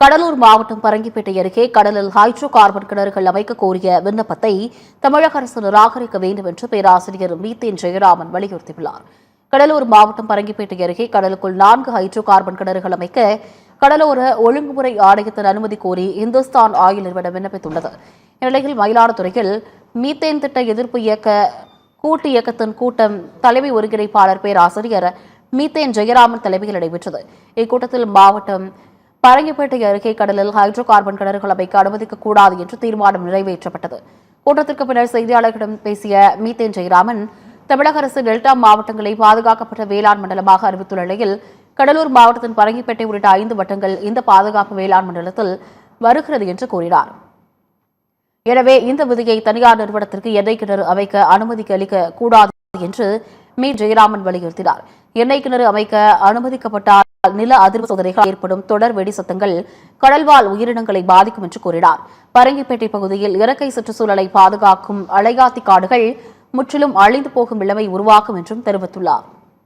கடலூர் மாவட்டம் பரங்கிப்பேட்டை அருகே கடலில் ஹைட்ரோ கார்பன் கிணறுகள் அமைக்க கோரிய விண்ணப்பத்தை தமிழக அரசு நிராகரிக்க வேண்டும் என்று பேராசிரியர் மீத்தேன் ஜெயராமன் வலியுறுத்தியுள்ளார். கடலூர் மாவட்டம் பரங்கிப்பேட்டை அருகே கடலுக்குள் 4 ஹைட்ரோ கார்பன் கிணறுகள் அமைக்க கடலோர ஒழுங்குமுறை ஆணையத்தின் அனுமதி கோரி இந்துஸ்தான் ஆயில் நிறுவனம் விண்ணப்பித்துள்ளது. இந்நிலையில் மயிலாடுதுறையில் மீத்தேன் திட்ட எதிர்ப்பு கூட்டு இயக்கத்தின் கூட்டம் தலைமை ஒருங்கிணைப்பாளர் பேராசிரியர் மீத்தேன் ஜெயராமன் தலைமையில் நடைபெற்றது. இக்கூட்டத்தில் மாவட்டம் பரங்கிப்பேட்டை அருகே கடலில் ஹைட்ரோ கார்பன் கிணறுகள் அமைக்க அனுமதிக்கக்கூடாது என்று தீர்மானம் நிறைவேற்றப்பட்டது. கூட்டத்திற்கு பின்னர் செய்தியாளர்களிடம் பேசிய மீத்தேன் ஜெயராமன், தமிழக அரசு டெல்டா மாவட்டங்களை பாதுகாக்கப்பட்ட வேளாண் மண்டலமாக அறிவித்துள்ள நிலையில் கடலூர் மாவட்டத்தின் பரங்கிப்பேட்டை உள்ளிட்ட 5 வட்டங்கள் இந்த பாதுகாப்பு வேளாண் மண்டலத்தில் வருகிறது என்று கூறினார். எனவே இந்த விதியை தனியார் நிறுவனத்திற்கு எண்ணெய் கிணறு அமைக்க அனுமதி அளிக்க கூடாது என்று மீ ஜெயராமன் வலியுறுத்தினார். எண்ணெய் கிணறு அமைக்க அனுமதிக்கப்பட்டால் நில அதிர்வு சோதனைகள் ஏற்படும் தொடர் வெடி சத்தங்கள் கடல்வாழ் உயிரினங்களை பாதிக்கும் என்று கூறினார். பரங்கிப்பேட்டை பகுதியில் இயற்கை சுற்றுச்சூழலை பாதுகாக்கும் அலையாத்தி காடுகள் முற்றிலும் அழிந்து போகும் நிலைமை உருவாக்கும் என்றும் தெரிவித்துள்ளார்.